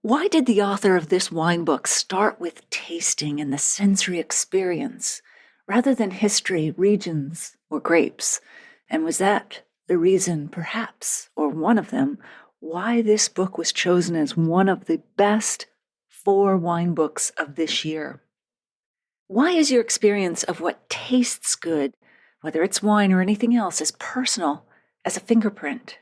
Why did the author of this wine book start with tasting and the sensory experience rather than history, regions, or grapes? And was that the reason, perhaps, or one of them, why this book was chosen as one of the best 4 wine books of this year? Why is your experience of what tastes good, whether it's wine or anything else, as personal as a fingerprint?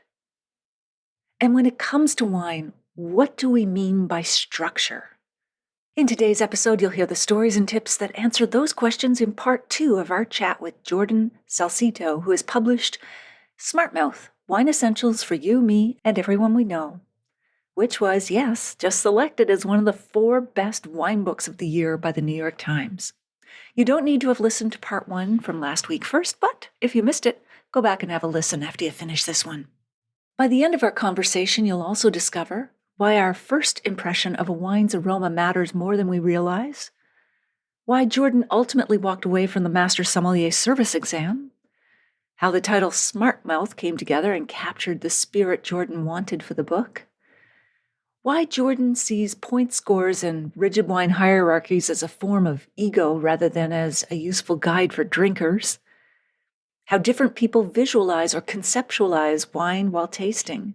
And when it comes to wine, what do we mean by structure? In today's episode, you'll hear the stories and tips that answer those questions in part 2 of our chat with Jordan Salcito, who has published Smartmouth, Wine Essentials for You, Me, and Everyone We Know, which was, yes, just selected as one of the 4 best wine books of the year by the New York Times. You don't need to have listened to part 1 from last week first, but if you missed it, go back and have a listen after you finish this one. By the end of our conversation, you'll also discover why our first impression of a wine's aroma matters more than we realize, why Jordan ultimately walked away from the Master Sommelier service exam, how the title Smartmouth came together and captured the spirit Jordan wanted for the book, why Jordan sees point scores and rigid wine hierarchies as a form of ego rather than as a useful guide for drinkers, how different people visualize or conceptualize wine while tasting,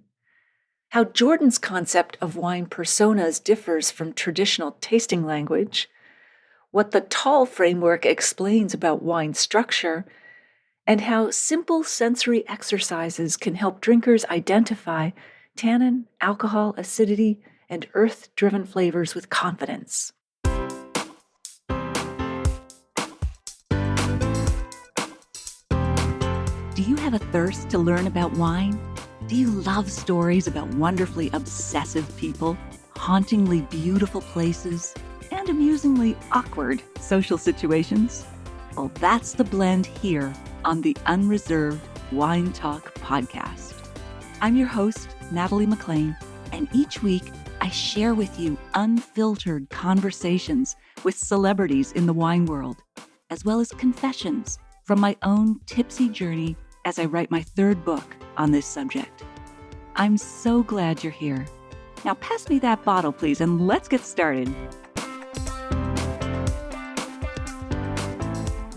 how Jordan's concept of wine personas differs from traditional tasting language, what the tall framework explains about wine structure, and how simple sensory exercises can help drinkers identify tannin, alcohol, acidity, and earth-driven flavors with confidence. Do you have a thirst to learn about wine? Do you love stories about wonderfully obsessive people, hauntingly beautiful places, and amusingly awkward social situations? Well, that's the blend here on the Unreserved Wine Talk podcast. I'm your host, Natalie McLean, and each week I share with you unfiltered conversations with celebrities in the wine world, as well as confessions from my own tipsy journey as I write my 3rd book on this subject. I'm so glad you're here. Now pass me that bottle, please, and let's get started.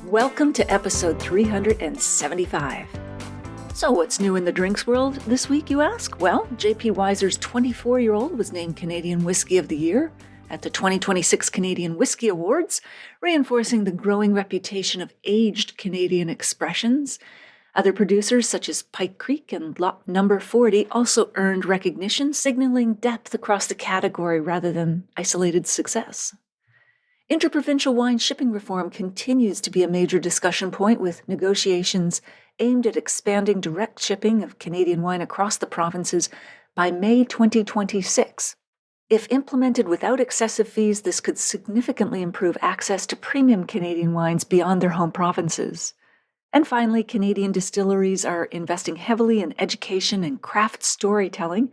Welcome to episode 375. So what's new in the drinks world this week, you ask? Well, J.P. Weiser's 24-year-old was named Canadian Whiskey of the Year at the 2026 Canadian Whiskey Awards, reinforcing the growing reputation of aged Canadian expressions. Other producers such as Pike Creek and Lot Number 40 also earned recognition, signaling depth across the category rather than isolated success. Interprovincial wine shipping reform continues to be a major discussion point, with negotiations aimed at expanding direct shipping of Canadian wine across the provinces by May 2026. If implemented without excessive fees, this could significantly improve access to premium Canadian wines beyond their home provinces. And finally, Canadian distilleries are investing heavily in education and craft storytelling,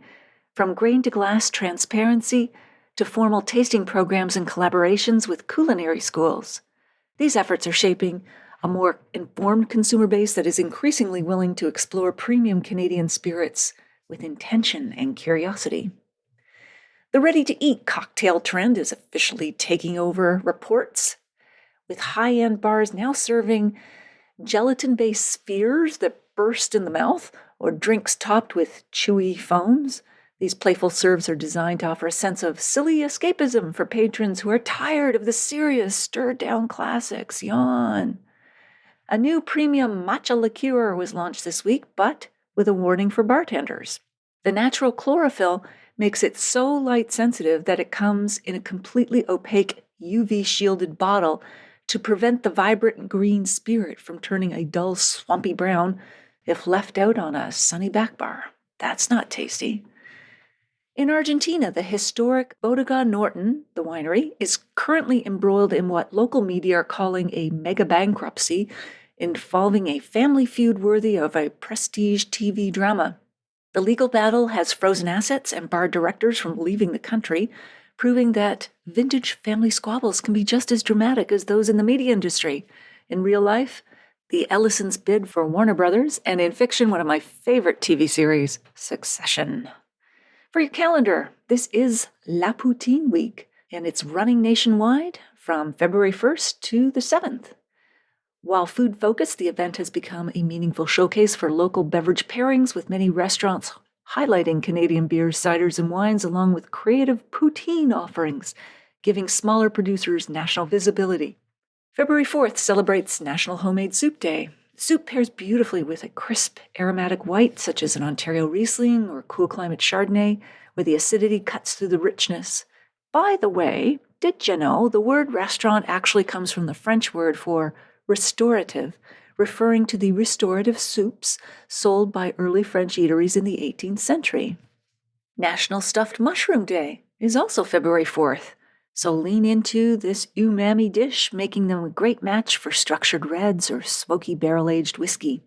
from grain to glass transparency to formal tasting programs and collaborations with culinary schools. These efforts are shaping a more informed consumer base that is increasingly willing to explore premium Canadian spirits with intention and curiosity. The ready-to-eat cocktail trend is officially taking over reports, with high-end bars now serving gelatin-based spheres that burst in the mouth, or drinks topped with chewy foams. These playful serves are designed to offer a sense of silly escapism for patrons who are tired of the serious, stirred-down classics. Yawn. A new premium matcha liqueur was launched this week, but with a warning for bartenders. The natural chlorophyll makes it so light-sensitive that it comes in a completely opaque UV-shielded bottle to prevent the vibrant green spirit from turning a dull, swampy brown if left out on a sunny back bar. That's not tasty. In Argentina, the historic Bodega Norton, the winery, is currently embroiled in what local media are calling a mega bankruptcy, involving a family feud worthy of a prestige TV drama. The legal battle has frozen assets and barred directors from leaving the country, proving that vintage family squabbles can be just as dramatic as those in the media industry. In real life, the Ellisons bid for Warner Brothers, and in fiction, one of my favorite TV series, Succession. For your calendar, this is La Poutine Week, and it's running nationwide from February 1st to the 7th. While food-focused, the event has become a meaningful showcase for local beverage pairings, with many restaurants highlighting Canadian beers, ciders, and wines, along with creative poutine offerings, giving smaller producers national visibility. February 4th celebrates National Homemade Soup Day. Soup pairs beautifully with a crisp, aromatic white, such as an Ontario Riesling or cool climate Chardonnay, where the acidity cuts through the richness. By the way, did you know the word restaurant actually comes from the French word for restorative, referring to the restorative soups sold by early French eateries in the 18th century. National Stuffed Mushroom Day is also February 4th, so lean into this umami dish, making them a great match for structured reds or smoky barrel-aged whiskey.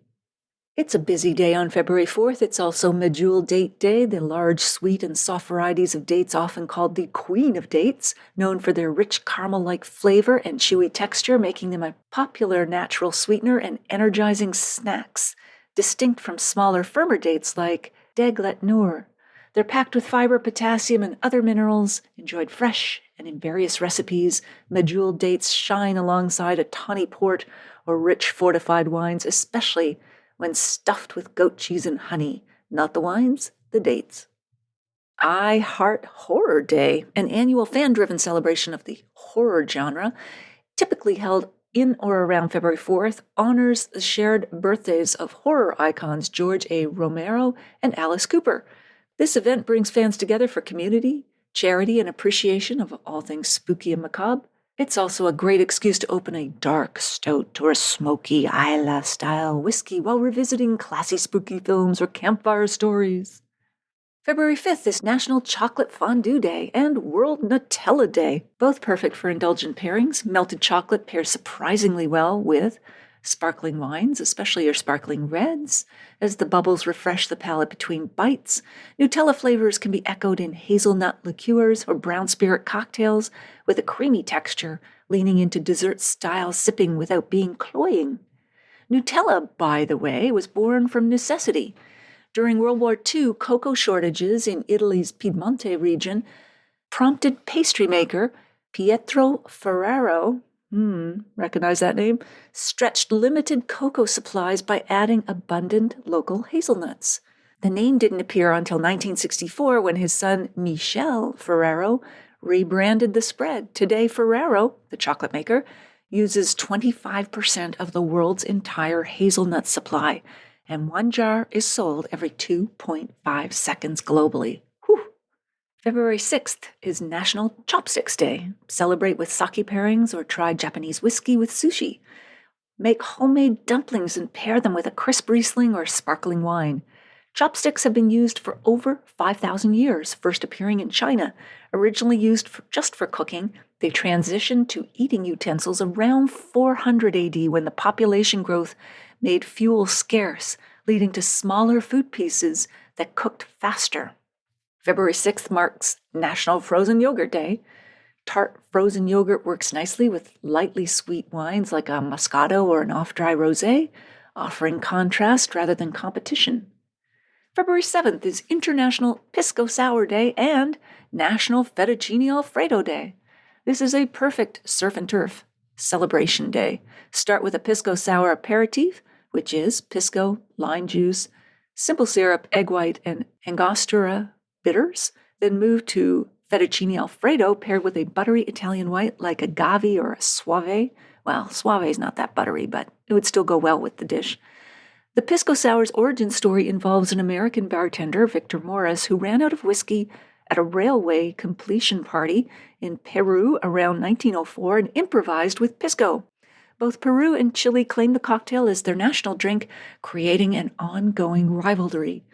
It's a busy day on February 4th. It's also Medjool Date Day, the large, sweet, and soft varieties of dates often called the Queen of Dates, known for their rich caramel-like flavor and chewy texture, making them a popular natural sweetener and energizing snacks, distinct from smaller, firmer dates like Deglet Noor. They're packed with fiber, potassium, and other minerals, enjoyed fresh and in various recipes. Medjool dates shine alongside a tawny port or rich fortified wines, especially when stuffed with goat cheese and honey. Not the wines, the dates. I Heart Horror Day, an annual fan-driven celebration of the horror genre, typically held in or around February 4th, honors the shared birthdays of horror icons George A. Romero and Alice Cooper. This event brings fans together for community, charity, and appreciation of all things spooky and macabre. It's also a great excuse to open a dark stout or a smoky Islay-style whiskey while revisiting classy spooky films or campfire stories. February 5th is National Chocolate Fondue Day and World Nutella Day, both perfect for indulgent pairings. Melted chocolate pairs surprisingly well with sparkling wines, especially your sparkling reds, as the bubbles refresh the palate between bites. Nutella flavors can be echoed in hazelnut liqueurs or brown spirit cocktails with a creamy texture, leaning into dessert-style sipping without being cloying. Nutella, by the way, was born from necessity. During World War II, cocoa shortages in Italy's Piedmonte region prompted pastry maker Pietro Ferraro, recognize that name, stretched limited cocoa supplies by adding abundant local hazelnuts. The name didn't appear until 1964 when his son Michel Ferraro rebranded the spread. Today, Ferraro, the chocolate maker, uses 25% of the world's entire hazelnut supply, and one jar is sold every 2.5 seconds globally. Whew. February 6th is National Chopsticks Day. Celebrate with sake pairings or try Japanese whiskey with sushi. Make homemade dumplings and pair them with a crisp Riesling or sparkling wine. Chopsticks have been used for over 5,000 years, first appearing in China. Originally used just for cooking, they transitioned to eating utensils around 400 AD when the population growth made fuel scarce, leading to smaller food pieces that cooked faster. February 6th marks National Frozen Yogurt Day. Tart frozen yogurt works nicely with lightly sweet wines like a Moscato or an off-dry rosé, offering contrast rather than competition. February 7th is International Pisco Sour Day and National Fettuccine Alfredo Day. This is a perfect surf and turf celebration day. Start with a Pisco Sour aperitif, which is pisco, lime juice, simple syrup, egg white, and Angostura bitters. Then move to Fettuccine Alfredo paired with a buttery Italian white like agave or a Soave. Well, Soave is not that buttery, but it would still go well with the dish. The Pisco Sour's origin story involves an American bartender, Victor Morris, who ran out of whiskey at a railway completion party in Peru around 1904 and improvised with Pisco. Both Peru and Chile claim the cocktail as their national drink, creating an ongoing rivalry.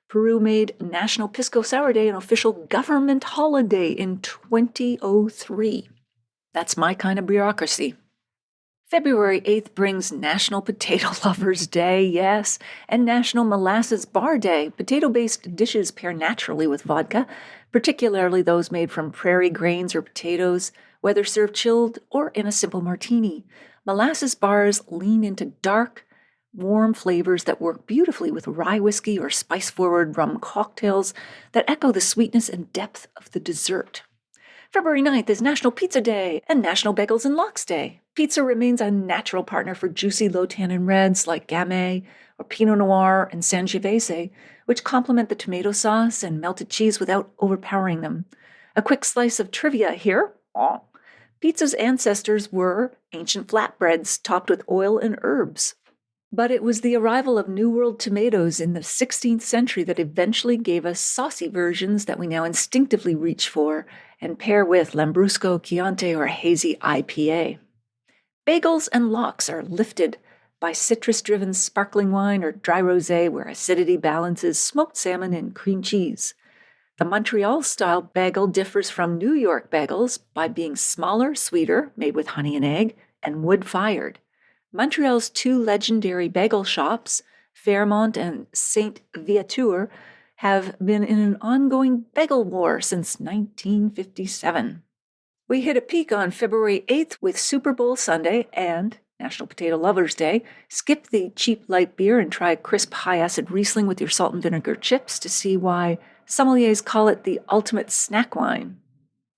Peru made National Pisco Sour Day an official government holiday in 2003. That's my kind of bureaucracy. February 8th brings National Potato Lovers Day, yes, and National Molasses Bar Day. Potato-based dishes pair naturally with vodka, particularly those made from prairie grains or potatoes, whether served chilled or in a simple martini. Molasses bars lean into dark, warm flavors that work beautifully with rye whiskey or spice-forward rum cocktails that echo the sweetness and depth of the dessert. February 9th is National Pizza Day and National Bagels and Lox Day. Pizza remains a natural partner for juicy low-tannin reds like Gamay or Pinot Noir and Sangiovese, which complement the tomato sauce and melted cheese without overpowering them. A quick slice of trivia here. Pizza's ancestors were ancient flatbreads topped with oil and herbs. But it was the arrival of New World tomatoes in the 16th century that eventually gave us saucy versions that we now instinctively reach for and pair with Lambrusco, Chianti, or a hazy IPA. Bagels and lox are lifted by citrus-driven sparkling wine or dry rosé where acidity balances smoked salmon and cream cheese. The Montreal-style bagel differs from New York bagels by being smaller, sweeter, made with honey and egg, and wood-fired. Montreal's two legendary bagel shops, Fairmont and Saint-Viateur, have been in an ongoing bagel war since 1957. We hit a peak on February 8th with Super Bowl Sunday and National Potato Lovers Day. Skip the cheap light beer and try crisp high-acid Riesling with your salt and vinegar chips to see why sommeliers call it the ultimate snack wine.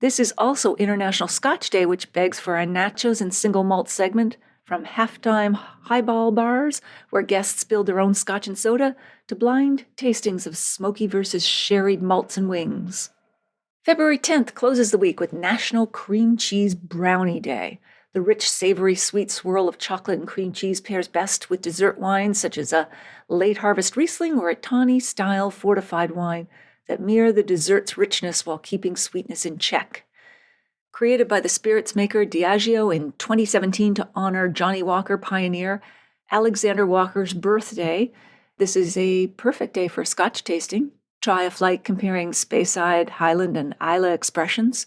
This is also International Scotch Day, which begs for a nachos and single malt segment from halftime highball bars where guests build their own scotch and soda to blind tastings of smoky versus sherried malts and wings. February 10th closes the week with National Cream Cheese Brownie Day. The rich, savory, sweet swirl of chocolate and cream cheese pairs best with dessert wines such as a late harvest Riesling or a tawny-style fortified wine that mirror the dessert's richness while keeping sweetness in check. Created by the spirits maker Diageo in 2017 to honor Johnny Walker pioneer Alexander Walker's birthday, this is a perfect day for Scotch tasting. Try a flight comparing Speyside, Highland, and Islay expressions.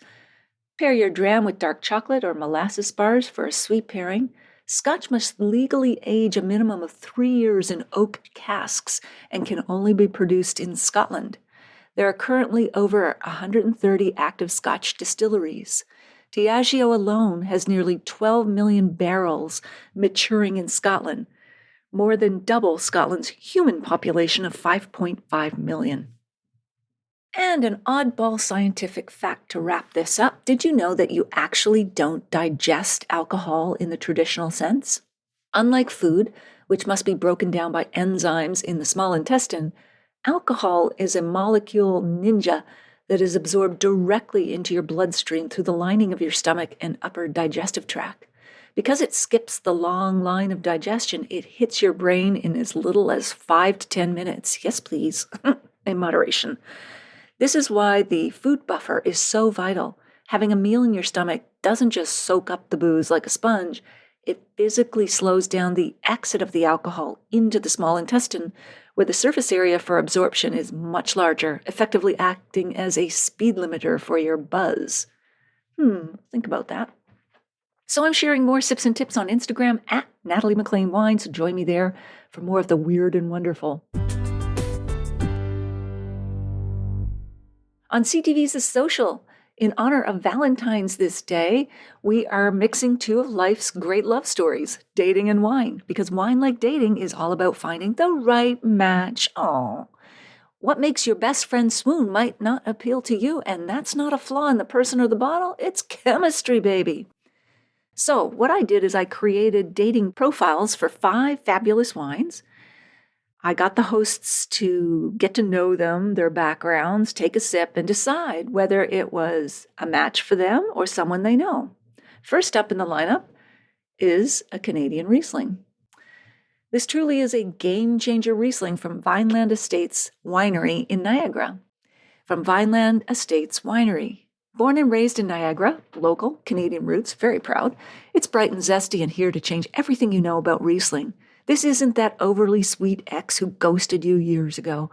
Pair your dram with dark chocolate or molasses bars for a sweet pairing. Scotch must legally age a minimum of 3 years in oak casks and can only be produced in Scotland. There are currently over 130 active Scotch distilleries. Diageo alone has nearly 12 million barrels maturing in Scotland, more than double Scotland's human population of 5.5 million. And an oddball scientific fact to wrap this up. Did you know that you actually don't digest alcohol in the traditional sense? Unlike food, which must be broken down by enzymes in the small intestine, alcohol is a molecule ninja that is absorbed directly into your bloodstream through the lining of your stomach and upper digestive tract. Because it skips the long line of digestion, it hits your brain in as little as 5 to 10 minutes. Yes, please, in moderation. This is why the food buffer is so vital. Having a meal in your stomach doesn't just soak up the booze like a sponge. It physically slows down the exit of the alcohol into the small intestine, where the surface area for absorption is much larger, effectively acting as a speed limiter for your buzz. Think about that. So I'm sharing more sips and tips on Instagram at Natalie McLean Wine, so join me there for more of the weird and wonderful. On CTV's The Social, in honor of Valentine's this day, we are mixing two of life's great love stories, dating and wine, because wine, like dating, is all about finding the right match. What makes your best friend swoon might not appeal to you, and that's not a flaw in the person or the bottle. It's chemistry, baby. So what I did is I created dating profiles for 5 fabulous wines. I got the hosts to get to know them, their backgrounds, take a sip, and decide whether it was a match for them or someone they know. First up in the lineup is a Canadian Riesling. This truly is a game-changer Riesling from Vineland Estates Winery in Niagara. From Vineland Estates Winery. Born and raised in Niagara, local, Canadian roots, very proud. It's bright and zesty and here to change everything you know about Riesling. This isn't that overly sweet ex who ghosted you years ago.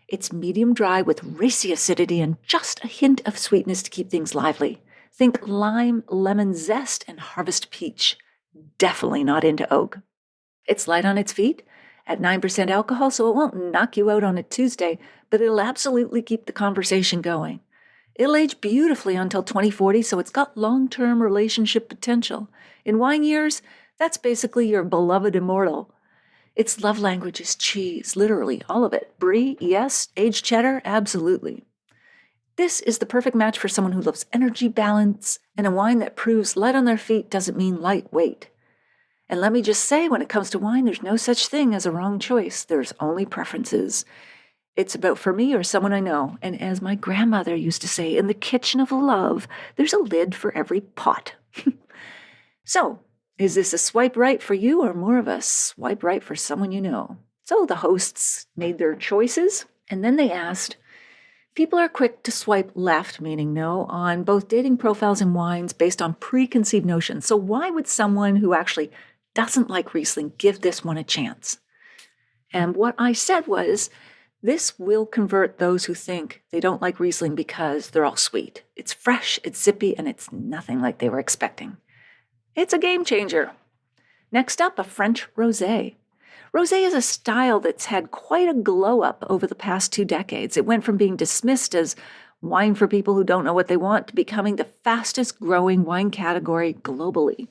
It's medium dry with racy acidity and just a hint of sweetness to keep things lively. Think lime, lemon zest, and harvest peach. Definitely not into oak. It's light on its feet, at 9% alcohol, so it won't knock you out on a Tuesday, but it'll absolutely keep the conversation going. It'll age beautifully until 2040, so it's got long-term relationship potential. In wine years, that's basically your beloved immortal. Its love language is cheese, literally, all of it. Brie, yes. Aged cheddar, absolutely. This is the perfect match for someone who loves energy balance, and a wine that proves light on their feet doesn't mean lightweight. And let me just say, when it comes to wine, there's no such thing as a wrong choice. There's only preferences. It's about for me or someone I know. And as my grandmother used to say, in the kitchen of love, there's a lid for every pot. So, is this a swipe right for you or more of a swipe right for someone you know? So the hosts made their choices, and then they asked, people are quick to swipe left, meaning no, on both dating profiles and wines based on preconceived notions. So why would someone who actually doesn't like Riesling give this one a chance? And what I said was, this will convert those who think they don't like Riesling because they're all sweet. It's fresh, it's zippy, and it's nothing like they were expecting. It's a game changer. Next up, a French rosé. Rosé is a style that's had quite a glow up over the past 2 decades. It went from being dismissed as wine for people who don't know what they want to becoming the fastest growing wine category globally.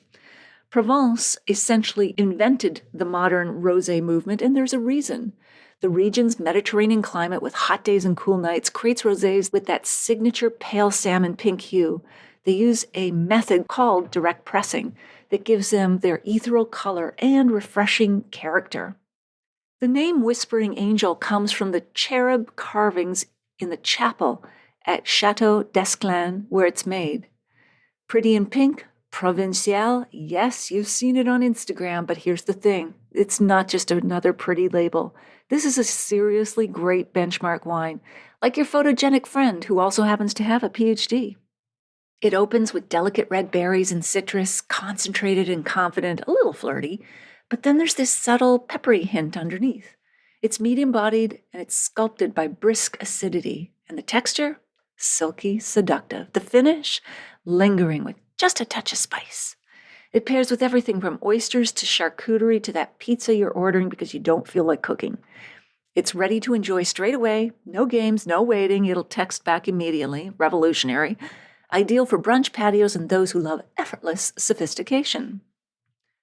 Provence essentially invented the modern rosé movement, and there's a reason. The region's Mediterranean climate with hot days and cool nights creates rosés with that signature pale salmon pink hue. They use a method called direct pressing that gives them their ethereal color and refreshing character. The name Whispering Angel comes from the cherub carvings in the chapel at Chateau d'Esclans where it's made. Pretty in pink, Provincial, yes, you've seen it on Instagram, but here's the thing. It's not just another pretty label. This is a seriously great benchmark wine, like your photogenic friend who also happens to have a PhD. It opens with delicate red berries and citrus, concentrated and confident, a little flirty, but then there's this subtle peppery hint underneath. It's medium-bodied and it's sculpted by brisk acidity, and the texture, silky, seductive. The finish, lingering with just a touch of spice. It pairs with everything from oysters to charcuterie to that pizza you're ordering because you don't feel like cooking. It's ready to enjoy straight away, no games, no waiting, it'll text back immediately, revolutionary. Ideal for brunch patios and those who love effortless sophistication.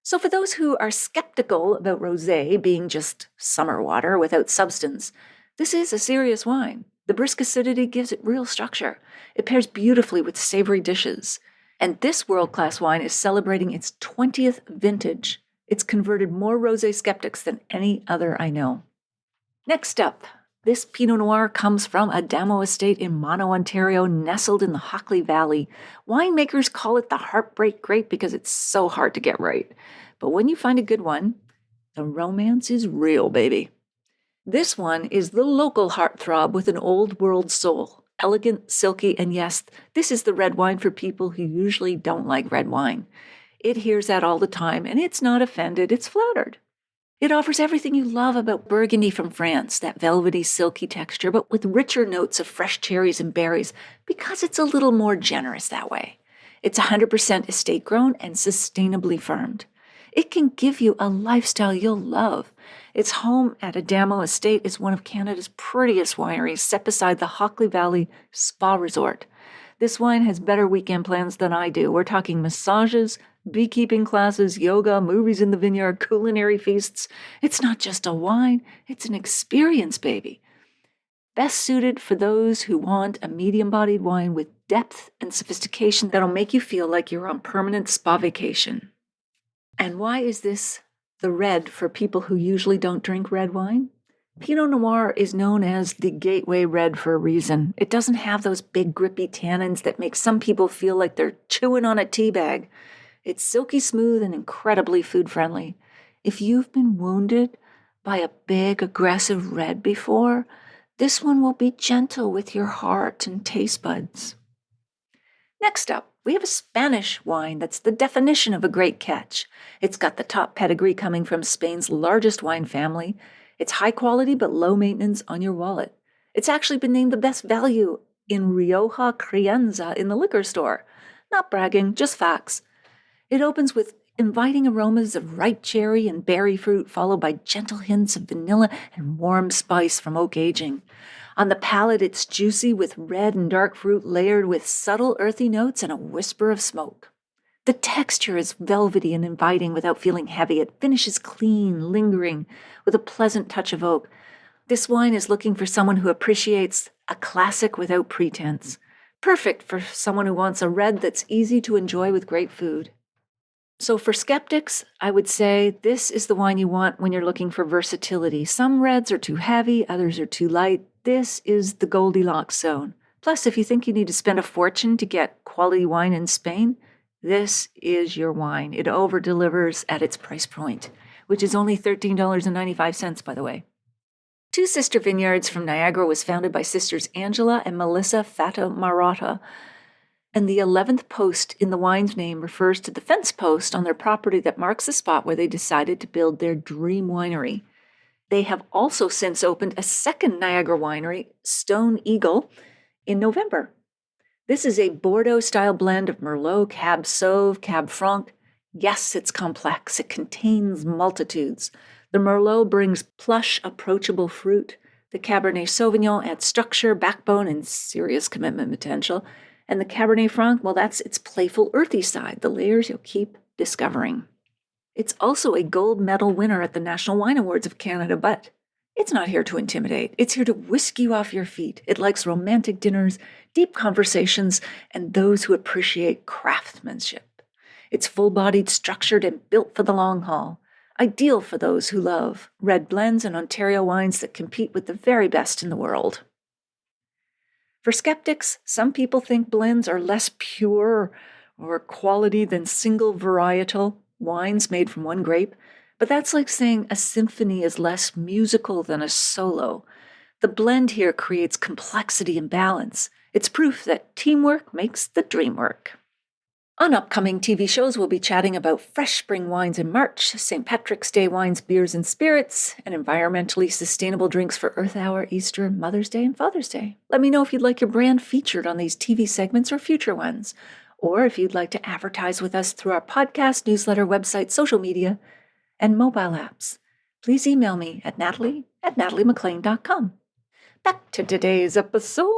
So for those who are skeptical about rosé being just summer water without substance, this is a serious wine. The brisk acidity gives it real structure. It pairs beautifully with savory dishes. And this world-class wine is celebrating its 20th vintage. It's converted more rosé skeptics than any other I know. Next up, this Pinot Noir comes from Adamo Estate in Mono, Ontario, nestled in the Hockley Valley. Winemakers call it the heartbreak grape because it's so hard to get right. But when you find a good one, the romance is real, baby. This one is the local heartthrob with an old world soul. Elegant, silky, and yes, this is the red wine for people who usually don't like red wine. It hears that all the time, and it's not offended, it's flattered. It offers everything you love about Burgundy from France, that velvety, silky texture, but with richer notes of fresh cherries and berries, because it's a little more generous that way. It's 100% estate grown and sustainably firmed. It can give you a lifestyle you'll love. Its home at Adamo Estate is one of Canada's prettiest wineries, set beside the Hockley Valley Spa Resort. This wine has better weekend plans than I do. We're talking massages, beekeeping classes, yoga, movies in the vineyard, culinary feasts. It's not just a wine, it's an experience, baby. Best suited for those who want a medium-bodied wine with depth and sophistication that'll make you feel like you're on permanent spa vacation. And why is this the red for people who usually don't drink red wine? Pinot Noir is known as the gateway red for a reason. It doesn't have those big grippy tannins that make some people feel like they're chewing on a tea bag. It's silky smooth and incredibly food-friendly. If you've been wounded by a big, aggressive red before, this one will be gentle with your heart and taste buds. Next up, we have a Spanish wine that's the definition of a great catch. It's got the top pedigree coming from Spain's largest wine family. It's high quality but low maintenance on your wallet. It's actually been named the best value in Rioja Crianza in the liquor store. Not bragging, just facts. It opens with inviting aromas of ripe cherry and berry fruit, followed by gentle hints of vanilla and warm spice from oak aging. On the palate, it's juicy with red and dark fruit layered with subtle earthy notes and a whisper of smoke. The texture is velvety and inviting without feeling heavy. It finishes clean, lingering, with a pleasant touch of oak. This wine is looking for someone who appreciates a classic without pretense. Perfect for someone who wants a red that's easy to enjoy with great food. So for skeptics, I would say this is the wine you want when you're looking for versatility. Some reds are too heavy, others are too light. This is the Goldilocks zone. Plus, if you think you need to spend a fortune to get quality wine in Spain, this is your wine. It over-delivers at its price point, which is only $13.95, by the way. Two Sister Vineyards from Niagara was founded by sisters Angela and Melissa Fata Marotta, and the 11th post in the wine's name refers to the fence post on their property that marks the spot where they decided to build their dream winery. They have also since opened a second Niagara winery, Stone Eagle, in November. This is a Bordeaux-style blend of Merlot, Cab Sauv, Cab Franc. Yes, it's complex. It contains multitudes. The Merlot brings plush, approachable fruit. The Cabernet Sauvignon adds structure, backbone, and serious commitment potential. And the Cabernet Franc, well, that's its playful, earthy side, the layers you'll keep discovering. It's also a gold medal winner at the National Wine Awards of Canada, but it's not here to intimidate. It's here to whisk you off your feet. It likes romantic dinners, deep conversations, and those who appreciate craftsmanship. It's full-bodied, structured, and built for the long haul. Ideal for those who love red blends and Ontario wines that compete with the very best in the world. For skeptics, some people think blends are less pure or quality than single varietal wines made from one grape, but that's like saying a symphony is less musical than a solo. The blend here creates complexity and balance. It's proof that teamwork makes the dream work. On upcoming TV shows, we'll be chatting about fresh spring wines in March, St. Patrick's Day wines, beers, and spirits, and environmentally sustainable drinks for Earth Hour, Easter, Mother's Day, and Father's Day. Let me know if you'd like your brand featured on these TV segments or future ones, or if you'd like to advertise with us through our podcast, newsletter, website, social media, and mobile apps. Please email me at natalie@nataliemclean.com. Back to today's episode.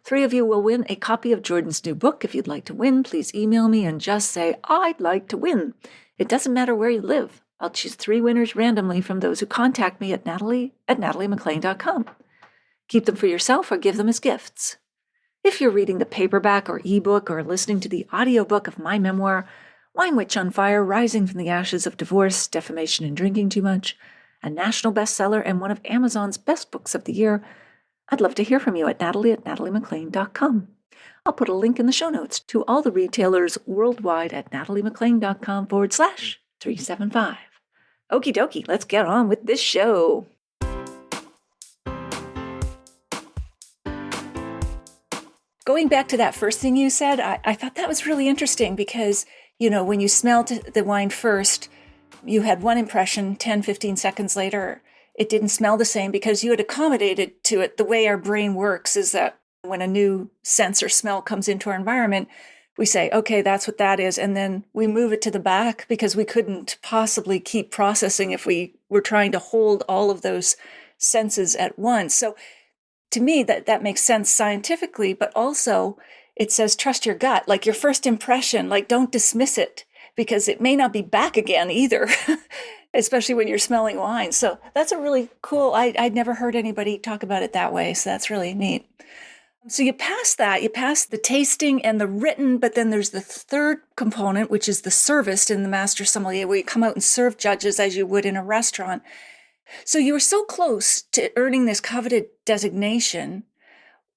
3 of you will win a copy of Jordan's new book. If you'd like to win, please email me and just say, I'd like to win. It doesn't matter where you live. I'll choose 3 winners randomly from those who contact me at natalie@nataliemclean.com. Keep them for yourself or give them as gifts. If you're reading the paperback or ebook or listening to the audiobook of my memoir, Wine Witch on Fire, Rising from the Ashes of Divorce, Defamation, and Drinking Too Much, a national bestseller and one of Amazon's best books of the year, I'd love to hear from you at natalie@nataliemclean.com. I'll put a link in the show notes to all the retailers worldwide at nataliemclean.com/375. Okie dokie, let's get on with this show. Going back to that first thing you said, I thought that was really interesting because, when you smelled the wine first, you had one impression, 10, 15 seconds later, it didn't smell the same because you had accommodated to it. The way our brain works is that when a new sense or smell comes into our environment, we say, okay, that's what that is. And then we move it to the back because we couldn't possibly keep processing if we were trying to hold all of those senses at once. So to me, that makes sense scientifically, but also it says, trust your gut, like your first impression, like don't dismiss it because it may not be back again either. Especially when you're smelling wine. So that's a really cool, I'd never heard anybody talk about it that way. So that's really neat. So you pass the tasting and the written, but then there's the third component, which is the service in the Master Sommelier, where you come out and serve judges as you would in a restaurant. So you were so close to earning this coveted designation.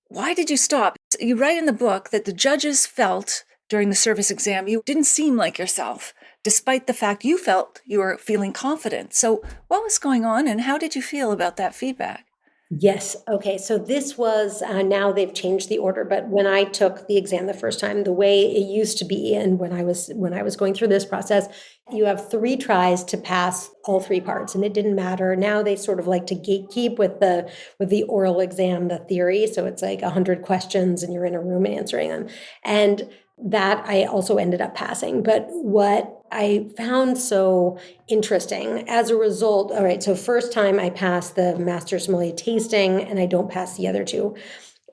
Why did you stop? You write in the book that the judges felt during the service exam, you didn't seem like yourself, despite the fact you felt you were feeling confident. So what was going on and how did you feel about that feedback? Yes. Okay. So this was, now they've changed the order, but when I took the exam the first time, the way it used to be, and when I was going through this process, you have 3 tries to pass all 3 parts, and it didn't matter. Now they sort of like to gatekeep with the oral exam, the theory. So it's like 100 questions and you're in a room answering them. And that I also ended up passing. But what I found so interesting as a result, all right, so first time I passed the Master Sommelier tasting and I don't pass the other 2.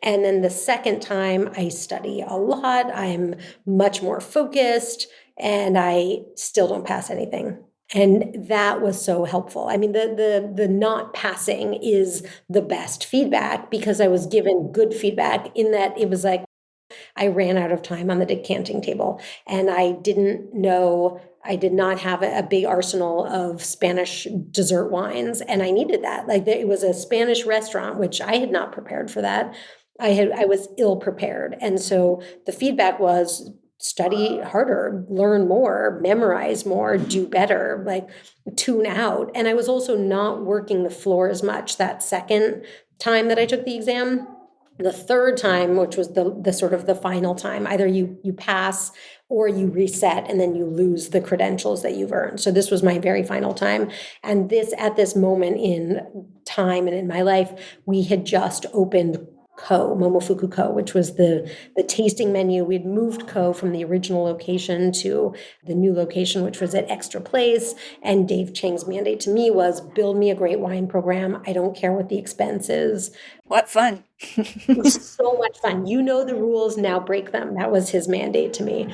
And then the second time I study a lot, I'm much more focused. and I still don't pass anything. And that was so helpful. I mean, the not passing is the best feedback because I was given good feedback in that it was like I ran out of time on the decanting table and I didn't know, I did not have a big arsenal of Spanish dessert wines and I needed that. Like it was a Spanish restaurant, which I had not prepared for that. I was ill prepared. And so the feedback was study harder, learn more, memorize more, do better, like tune out. And I was also not working the floor as much that second time that I took the exam. The third time, which was the sort of the final time, either you pass or you reset and then you lose the credentials that you've earned. So this was my very final time. And this at this moment in time and in my life, we had just opened Momofuku Co, which was the tasting menu. We'd moved Co from the original location to the new location, which was at Extra Place. And Dave Chang's mandate to me was build me a great wine program. I don't care what the expense is. What fun. It was so much fun. You know the rules, now break them. That was his mandate to me.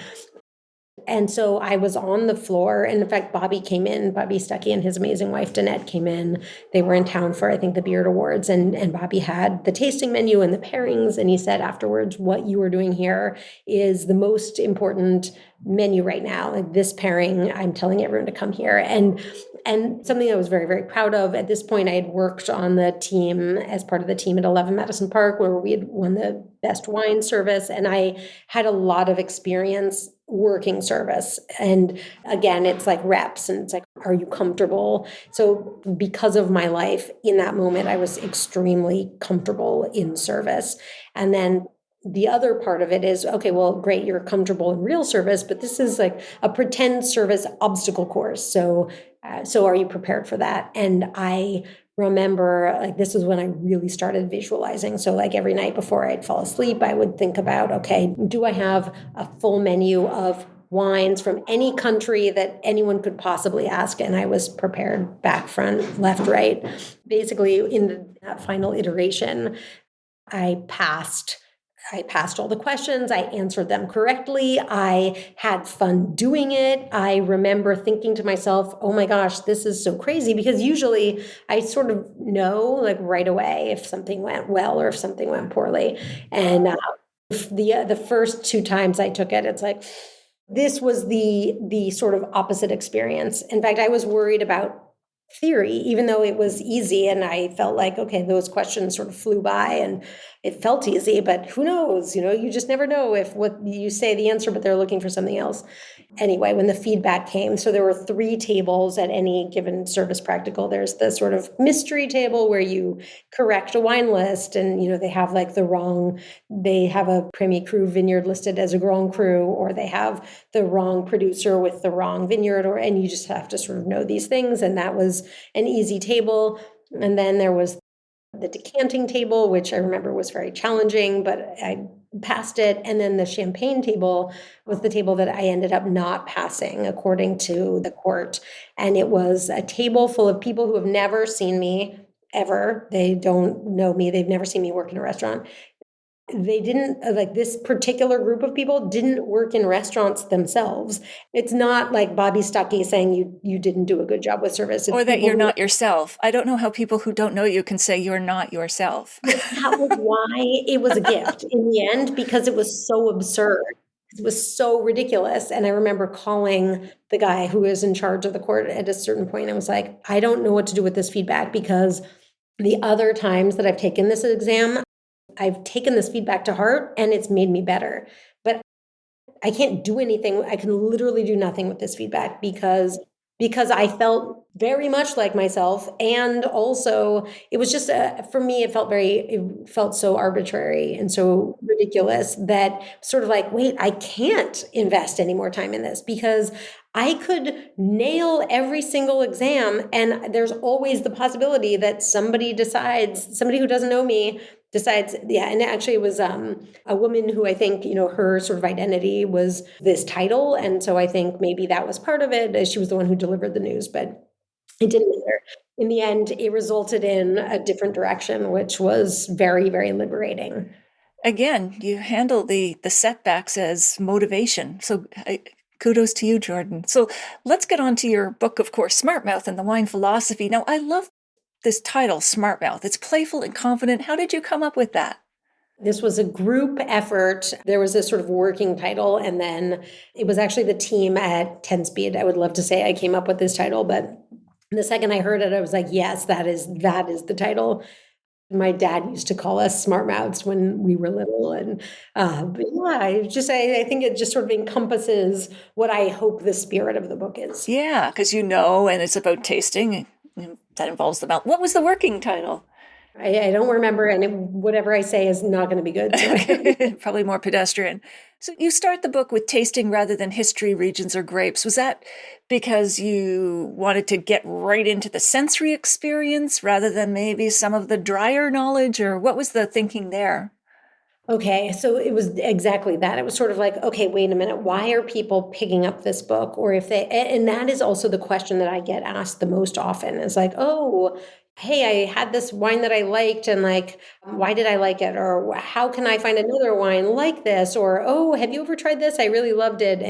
And so I was on the floor. And in fact, Bobby Stuckey and his amazing wife, Danette, came in. They were in town for, I think, the Beard Awards. And Bobby had the tasting menu and the pairings. And he said afterwards, what you are doing here is the most important menu right now. Like this pairing, I'm telling everyone to come here. And something I was very, very proud of. At this point, I had worked on the team as part of the team at 11 Madison Park, where we had won the best wine service. And I had a lot of experience working service. And again, it's like reps and it's like, are you comfortable? So because of my life in that moment, I was extremely comfortable in service. And then the other part of it is, okay, well, great, you're comfortable in real service, but this is like a pretend service obstacle course. So are you prepared for that? And I remember like this is when I really started visualizing. So like every night before I'd fall asleep, I would think about, okay, do I have a full menu of wines from any country that anyone could possibly ask? And I was prepared back, front, left, right. Basically, in that final iteration, I passed all the questions. I answered them correctly. I had fun doing it. I remember thinking to myself, oh my gosh, this is so crazy, because usually I sort of know like right away if something went well or if something went poorly. And the first two times I took it, it's like, this was the sort of opposite experience. In fact, I was worried about theory, even though it was easy. And I felt like, okay, those questions sort of flew by and it felt easy, but who knows, you just never know if what you say the answer, but they're looking for something else. Anyway, when the feedback came, so there were 3 tables at any given service practical. There's the sort of mystery table where you correct a wine list and, they have like they have a Premier Cru vineyard listed as a Grand Cru, or they have the wrong producer with the wrong vineyard, and you just have to sort of know these things. And that was an easy table. And then there was the decanting table, which I remember was very challenging, but I passed it. And then the champagne table was the table that I ended up not passing according to the court. And it was a table full of people who have never seen me ever. They don't know me. They've never seen me work in a restaurant. They didn't, like this particular group of people didn't work in restaurants themselves. It's not like Bobby Stuckey saying you didn't do a good job with service. Or that you're not yourself. I don't know how people who don't know you can say you're not yourself. That was why it was a gift in the end, because it was so absurd. It was so ridiculous. And I remember calling the guy who was in charge of the court at a certain point. I was like, I don't know what to do with this feedback, because the other times that I've taken this exam, I've taken this feedback to heart and it's made me better. But I can't do anything. I can literally do nothing with this feedback because I felt very much like myself. And also it was just, for me, it felt so arbitrary and so ridiculous that sort of like, wait, I can't invest any more time in this, because I could nail every single exam. And there's always the possibility that somebody who doesn't know me decides, yeah. And actually it was a woman who I think, her sort of identity was this title. And so I think maybe that was part of it. She was the one who delivered the news, but it didn't matter. In the end, it resulted in a different direction, which was very, very liberating. Again, you handle the setbacks as motivation. So Kudos to you, Jordan. So let's get on to your book, of course, Smart Mouth and the Wine Philosophy. Now, I love this title, Smart Mouth. It's playful and confident. How did you come up with that? This was a group effort. There was this sort of working title, and then it was actually the team at 10 Speed. I would love to say I came up with this title, but the second I heard it, I was like, yes, that is the title. My dad used to call us smart mouths when we were little. And but yeah, I think it just sort of encompasses what I hope the spirit of the book is. Yeah, because and it's about tasting. That involves the mouth. What was the working title? I don't remember, and whatever I say is not going to be good. So. Probably more pedestrian. So you start the book with tasting rather than history, regions, or grapes. Was that because you wanted to get right into the sensory experience rather than maybe some of the drier knowledge, or what was the thinking there? Okay, so it was exactly that. It was sort of like, okay, wait a minute, why are people picking up this book? Or if and that is also the question that I get asked the most often is like, oh, hey, I had this wine that I liked, and like, why did I like it? Or how can I find another wine like this? Or, oh, have you ever tried this? I really loved it.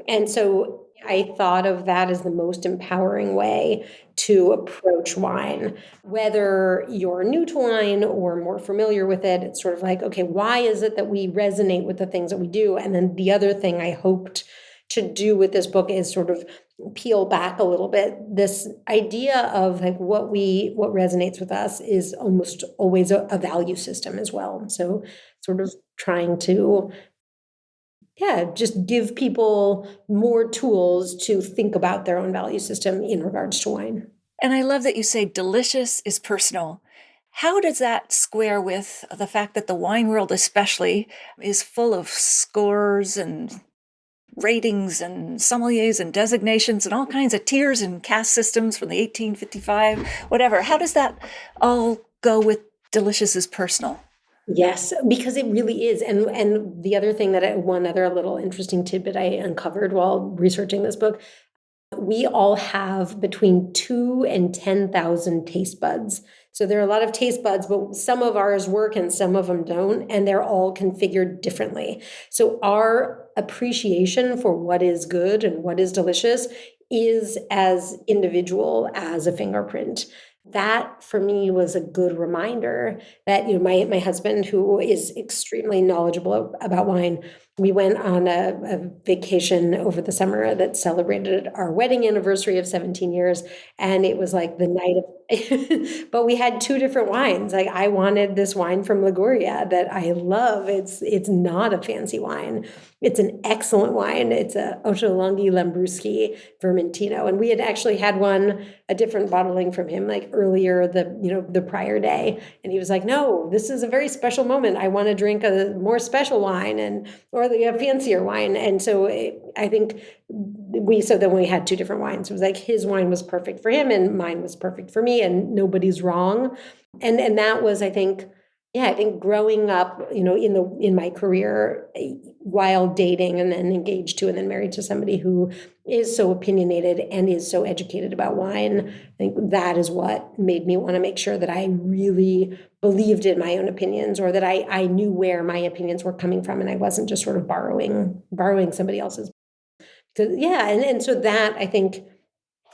And so I thought of that as the most empowering way to approach wine. Whether you're new to wine or more familiar with it, it's sort of like, okay, why is it that we resonate with the things that we do? And then the other thing I hoped to do with this book is sort of peel back a little bit. This idea of like what resonates with us is almost always a value system as well. So sort of trying to just give people more tools to think about their own value system in regards to wine. And I love that you say delicious is personal. How does that square with the fact that the wine world especially is full of scores and ratings and sommeliers and designations and all kinds of tiers and caste systems from the 1855, whatever? How does that all go with delicious is personal? Yes, because it really is. And the other thing one other little interesting tidbit I uncovered while researching this book, we all have between 2 and 10,000 taste buds. So there are a lot of taste buds, but some of ours work and some of them don't, and they're all configured differently. So our appreciation for what is good and what is delicious is as individual as a fingerprint. That for me was a good reminder that, my husband, who is extremely knowledgeable about wine, we went on a vacation over the summer that celebrated our wedding anniversary of 17 years. And it was like the night of, but we had two different wines. Like I wanted this wine from Liguria that I love. It's not a fancy wine. It's an excellent wine. It's a Ottolenghi Lambruschi Vermentino. And we had actually had a different bottling from him like earlier the prior day. And he was like, no, this is a very special moment. I want to drink a more special wine or a fancier wine. And so I think then we had two different wines. It was like his wine was perfect for him and mine was perfect for me, and nobody's wrong. And that was, I think growing up, in my career while dating and then engaged to and then married to somebody who is so opinionated and is so educated about wine, I think that is what made me want to make sure that I really believed in my own opinions, or that I knew where my opinions were coming from and I wasn't just sort of borrowing somebody else's. And so that, I think,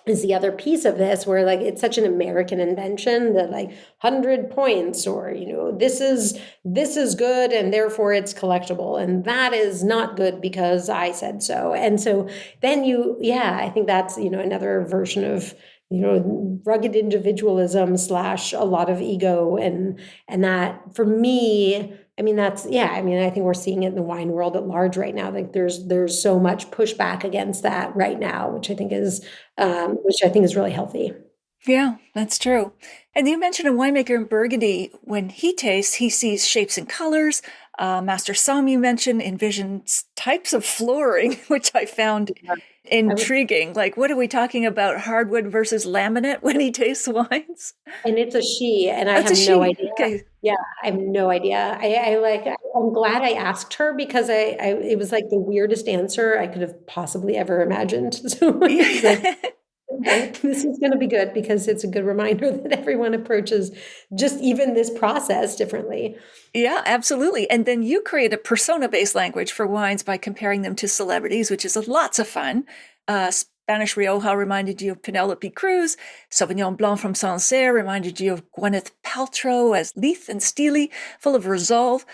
is the other piece of this, where like it's such an American invention that like 100 points, or this is good and therefore it's collectible, and that is not good because I said so. And so then I think that's another version of rugged individualism / a lot of ego, and that for me, I think we're seeing it in the wine world at large right now. Like there's so much pushback against that right now, which I think is really healthy. Yeah, that's true. And you mentioned a winemaker in Burgundy, when he tastes, he sees shapes and colors. Master Sommelier, you mentioned, envisions types of flooring, which I found intriguing. Like, what are we talking about? Hardwood versus laminate when he tastes wines? And it's a she, and I have no idea. Okay. Yeah, I have no idea. I'm glad I asked her, because it was like the weirdest answer I could have possibly ever imagined. So Okay, this is going to be good because it's a good reminder that everyone approaches just even this process differently. Yeah, absolutely. And then you create a persona-based language for wines by comparing them to celebrities, which is lots of fun. Spanish Rioja reminded you of Penelope Cruz. Sauvignon Blanc from Sancerre reminded you of Gwyneth Paltrow as lithe and steely, full of resolve.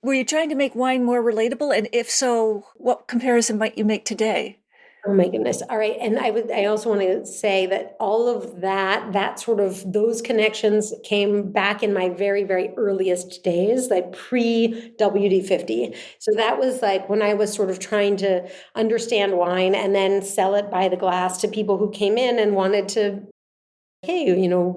Were you trying to make wine more relatable? And if so, what comparison might you make today? Oh my goodness. All right. And I also want to say that all of that sort of those connections came back in my very, very earliest days, like pre WD-50. So that was like when I was sort of trying to understand wine and then sell it by the glass to people who came in and wanted to, hey,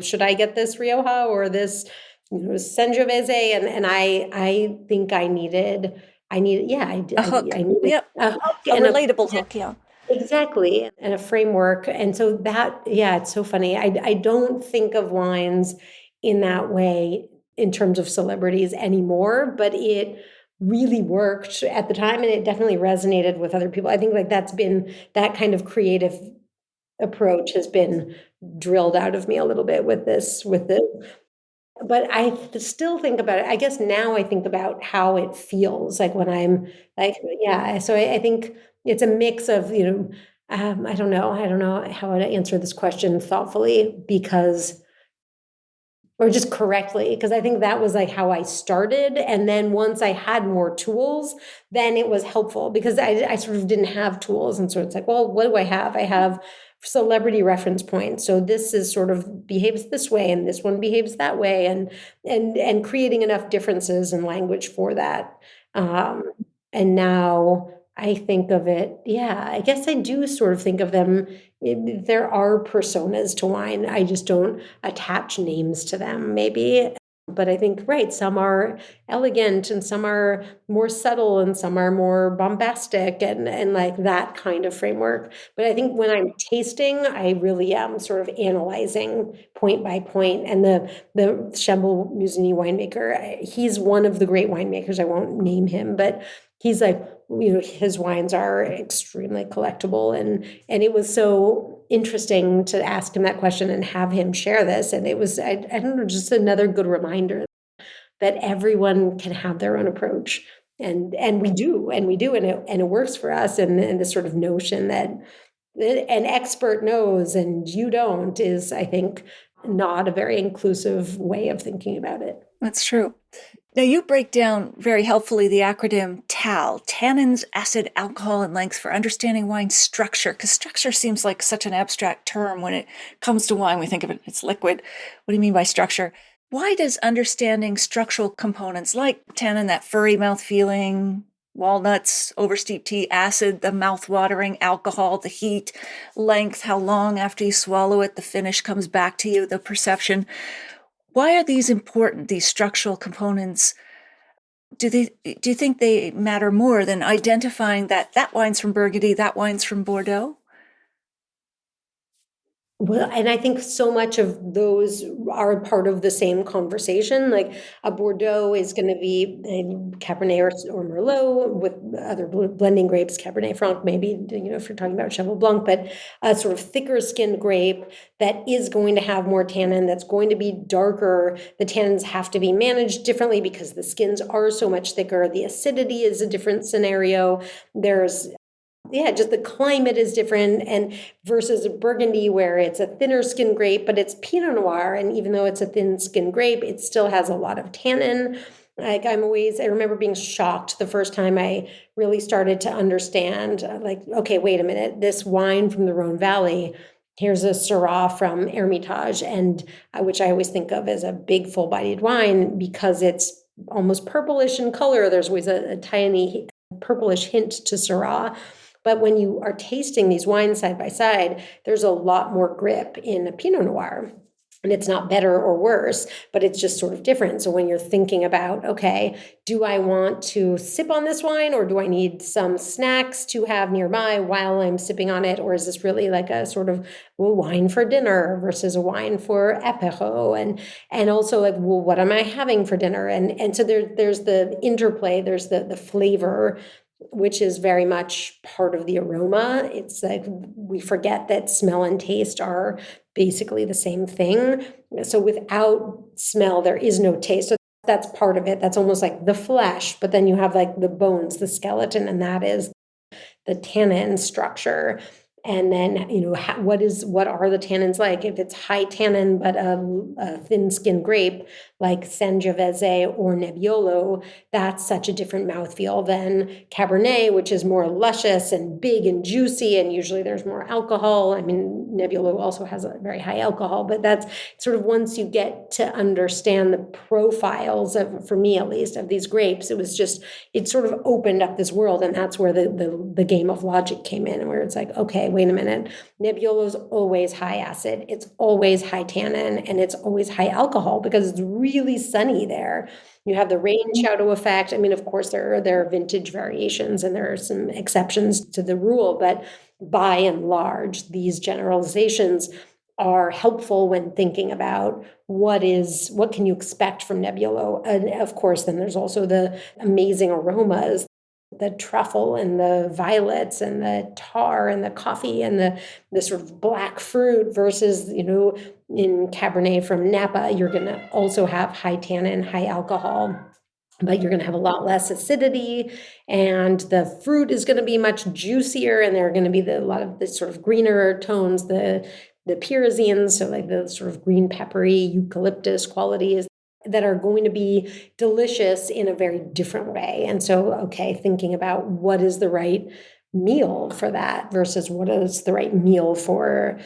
should I get this Rioja or this, Sangiovese? And I think yeah, A hook. I needed Yep. a hook A and relatable hook, yeah. exactly, and a framework. And so that, yeah, it's so funny. I don't think of wines in that way in terms of celebrities anymore, but it really worked at the time and it definitely resonated with other people. I think like that's been that kind of creative approach has been drilled out of me a little bit with this. But I still think about it. I guess now I think about how it feels like when I'm like, yeah. So I think it's a mix of, I don't know how to answer this question thoughtfully because, or just correctly, because I think that was like how I started. And then once I had more tools, then it was helpful because I sort of didn't have tools. And so it's like, well, what do I have? I have celebrity reference points. So this is sort of behaves this way and this one behaves that way and creating enough differences in language for that. Um, and now I think of it, yeah, I guess I do sort of think of them. There are personas to wine. I just don't attach names to them, maybe. But I think, right, some are elegant and some are more subtle and some are more bombastic and like that kind of framework. But I think when I'm tasting, I really am sort of analyzing point by point. And the Chambel Musigny winemaker, he's one of the great winemakers. I won't name him, but he's like, his wines are extremely collectible. And it was so interesting to ask him that question and have him share this. And it was, I don't know, just another good reminder that everyone can have their own approach. And we do, and it works for us. And this sort of notion that an expert knows and you don't is, I think, not a very inclusive way of thinking about it. That's true. Now, you break down very helpfully the acronym TAL, tannins, acid, alcohol, and length for understanding wine structure, because structure seems like such an abstract term. When it comes to wine, we think of it, it's liquid. What do you mean by structure? Why does understanding structural components like tannin, that furry mouth feeling, walnuts, oversteep tea, acid, the mouth-watering, alcohol, the heat, length, how long after you swallow it, the finish comes back to you, the perception, why are these important, these structural components? Do you think they matter more than identifying that wine's from Burgundy, that wine's from Bordeaux? Well, and I think so much of those are part of the same conversation. Like a Bordeaux is going to be a Cabernet or Merlot with other blending grapes, Cabernet Franc, maybe, if you're talking about Cheval Blanc, but a sort of thicker skinned grape that is going to have more tannin, that's going to be darker. The tannins have to be managed differently because the skins are so much thicker. The acidity is a different scenario. There's just the climate is different and versus Burgundy where it's a thinner skin grape, but it's Pinot Noir. And even though it's a thin skin grape, it still has a lot of tannin. Like I remember being shocked the first time I really started to understand, like, okay, wait a minute, this wine from the Rhone Valley, here's a Syrah from Hermitage, and which I always think of as a big full-bodied wine because it's almost purplish in color. There's always a tiny purplish hint to Syrah. But when you are tasting these wines side by side, there's a lot more grip in a Pinot Noir. And it's not better or worse, but it's just sort of different. So when you're thinking about, okay, do I want to sip on this wine or do I need some snacks to have nearby while I'm sipping on it? Or is this really like a sort of wine for dinner versus a wine for apéro? And also like, well, what am I having for dinner? And so there's the interplay, there's the flavor which is very much part of the aroma. It's like we forget that smell and taste are basically the same thing. So without smell, there is no taste. So that's part of it. That's almost like the flesh, but then you have like the bones, the skeleton, and that is the tannin structure. And then, what are the tannins like? If it's high tannin, but a thin skinned grape like Sangiovese or Nebbiolo, that's such a different mouthfeel than Cabernet, which is more luscious and big and juicy. And usually there's more alcohol. I mean, Nebbiolo also has a very high alcohol, but that's sort of once you get to understand the profiles of, for me at least, of these grapes, it sort of opened up this world. And that's where the game of logic came in, where it's like, okay, wait a minute, Nebbiolo is always high acid, it's always high tannin, and it's always high alcohol because it's really sunny there. You have the rain shadow effect. I mean, of course, there are vintage variations and there are some exceptions to the rule, but by and large, these generalizations are helpful when thinking about what can you expect from Nebbiolo. And of course, then there's also the amazing aromas, the truffle and the violets and the tar and the coffee and the sort of black fruit versus, in Cabernet from Napa, you're going to also have high tannin, high alcohol, but you're going to have a lot less acidity, and the fruit is going to be much juicier, and there are going to be a lot of the sort of greener tones, the pyrazines, so like the sort of green peppery eucalyptus qualities that are going to be delicious in a very different way. And so, okay, thinking about what is the right meal for that versus what is the right meal for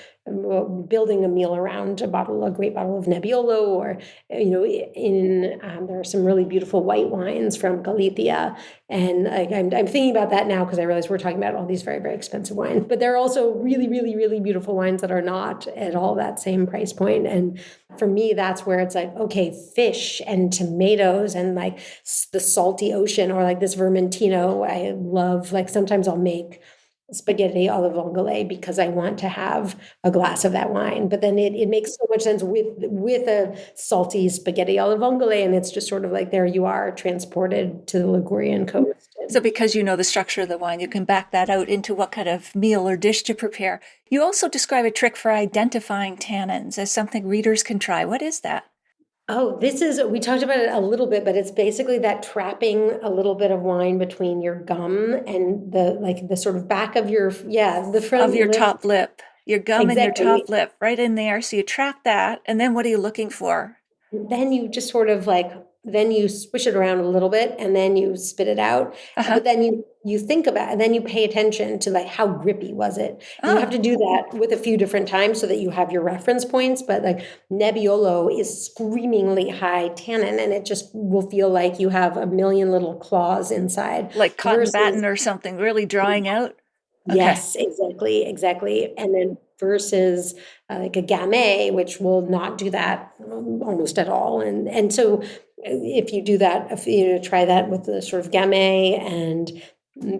building a meal around a great bottle of Nebbiolo, or there are some really beautiful white wines from Galicia, and I'm thinking about that now because I realize we're talking about all these very, very expensive wines, but there are also really, really, really beautiful wines that are not at all that same price point. And for me, that's where it's like, okay, fish and tomatoes and like the salty ocean, or like this Vermentino. I love, like sometimes I'll make spaghetti alla vongole because I want to have a glass of that wine. But then it makes so much sense with a salty spaghetti alla vongole, and it's just sort of like there you are transported to the Ligurian coast. So because you know the structure of the wine, you can back that out into what kind of meal or dish to prepare. You also describe a trick for identifying tannins as something readers can try. What is that? Oh, we talked about it a little bit, but it's basically that trapping a little bit of wine between your gum and the sort of back of the front of your lip. top lip, your gum Exactly. and your top lip right in there. So you trap that. And then what are you looking for? Then you just sort of then you swish it around a little bit and then you spit it out. But then you think about it, and then you pay attention to like how grippy was it. You have to do that with a few different times so that you have your reference points. But like Nebbiolo is screamingly high tannin, and it just will feel like you have a million little claws inside. Like cotton batten or something really drying out? Yes, exactly. And then versus like a Gamay, which will not do that almost at all. And so if you do that, try that with the sort of Gamay and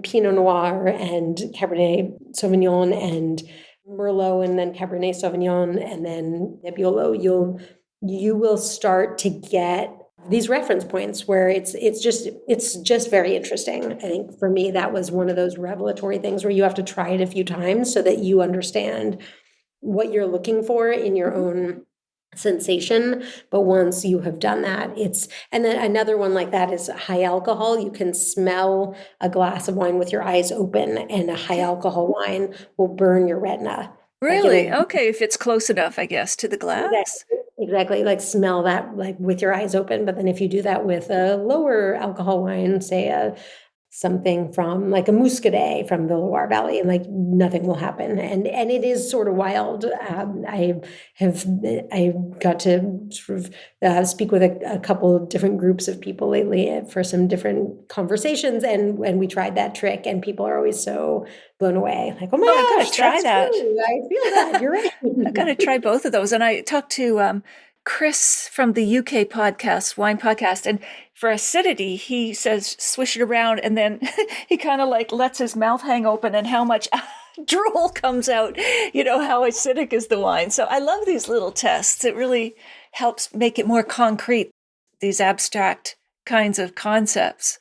Pinot Noir and Cabernet Sauvignon and Merlot and then Cabernet Sauvignon and then Nebbiolo, you will start to get these reference points where it's just very interesting. I think for me, that was one of those revelatory things where you have to try it a few times so that you understand what you're looking for in your own sensation. But once you have done that, and then another one like that is high alcohol. You can smell a glass of wine with your eyes open, and a high alcohol wine will burn your retina. Really? Okay, if it's close enough, I guess, to the glass. Exactly. Like smell that like with your eyes open. But then if you do that with a lower alcohol wine, say something from like a Muscadet from the Loire Valley, and like nothing will happen. And it is sort of wild. I got to sort of speak with a couple of different groups of people lately for some different conversations, and we tried that trick, and people are always so blown away. Like, oh my gosh, I gotta try that. True. I feel that. You're right. I gotta try both of those. And I talked to Chris from the UK wine podcast, and for acidity, he says swish it around, and then he kind of like lets his mouth hang open, and how much drool comes out, how acidic is the wine. So I love these little tests. It really helps make it more concrete, these abstract kinds of concepts.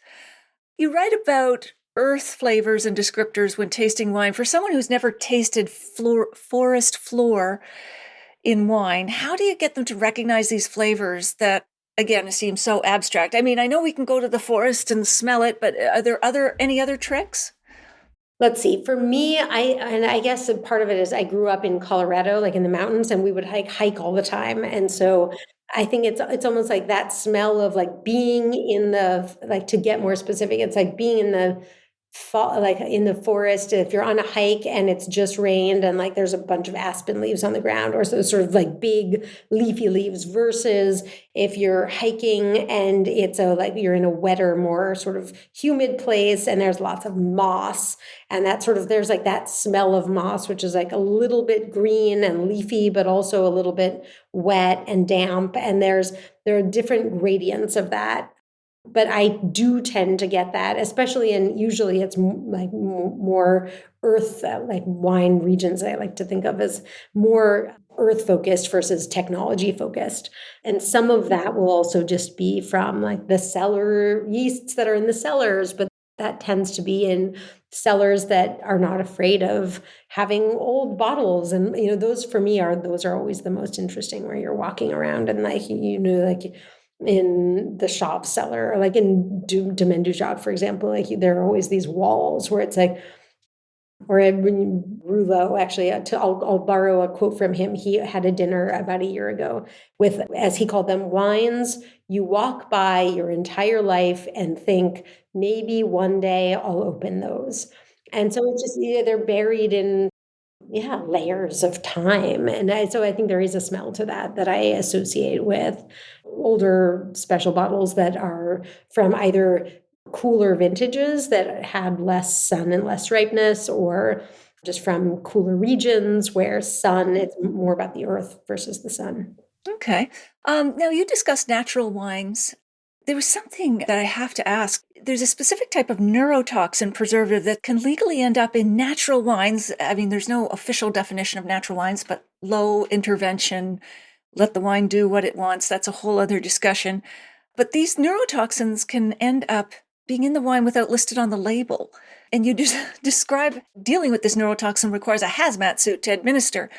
You write about earth flavors and descriptors when tasting wine. For someone who's never tasted forest floor in wine, how do you get them to recognize these flavors that, again, seem so abstract? I mean, I know we can go to the forest and smell it, but are there any other tricks? Let's see. For me, I guess a part of it is I grew up in Colorado, like in the mountains, and we would hike all the time. And so I think it's almost like that smell of like being in the, like, to get more specific, it's like being in the fall, like in the forest. If you're on a hike and it's just rained and like there's a bunch of aspen leaves on the ground, or so sort of like big leafy leaves, versus if you're hiking and it's like you're in a wetter, more sort of humid place and there's lots of moss, and that sort of, there's like that smell of moss, which is like a little bit green and leafy, but also a little bit wet and damp. And there are different gradients of that. But I do tend to get that, especially usually it's like more earth, like wine regions I like to think of as more earth focused versus technology focused. And some of that will also just be from like the cellar yeasts that are in the cellars, but that tends to be in cellars that are not afraid of having old bottles. And, those for me those are always the most interesting, where you're walking around and like, like in the shop cellar, or like in Domaine du Jacques, for example, like there are always these walls where it's like, or when Rouleau, actually, I'll borrow a quote from him. He had a dinner about a year ago with, as he called them, wines you walk by your entire life and think, maybe one day I'll open those. And so it's just, they're buried in, layers of time. And so I think there is a smell to that I associate with older special bottles that are from either cooler vintages that had less sun and less ripeness, or just from cooler regions where sun, it's more about the earth versus the sun. Okay. Now, you discussed natural wines. There was something that I have to ask. There's a specific type of neurotoxin preservative that can legally end up in natural wines. I mean, there's no official definition of natural wines, but low intervention, let the wine do what it wants. That's a whole other discussion. But these neurotoxins can end up being in the wine without listed on the label. And you describe dealing with this neurotoxin requires a hazmat suit to administer.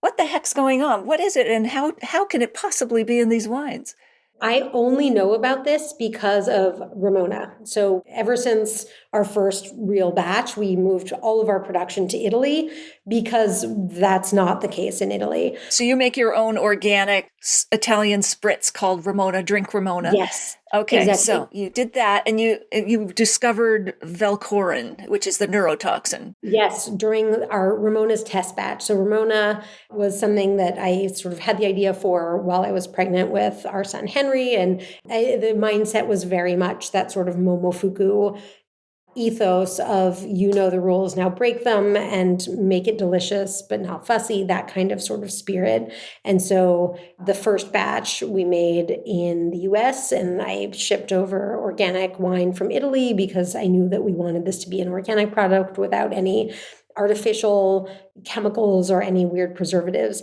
What the heck's going on? What is it? And how can it possibly be in these wines? I only know about this because of Ramona. So ever since our first real batch, we moved all of our production to Italy, because that's not the case in Italy. So you make your own organic Italian spritz called Ramona, drink Ramona. Yes. Okay, exactly. So you did that, and you discovered Velcorin, which is the neurotoxin. Yes, during our Ramona's test batch. So Ramona was something that I sort of had the idea for while I was pregnant with our son Henry, and the mindset was very much that sort of Momofuku ethos of, the rules, now break them and make it delicious but not fussy, that kind of sort of spirit. And so the first batch we made in the US, and I shipped over organic wine from Italy because I knew that we wanted this to be an organic product without any artificial chemicals or any weird preservatives.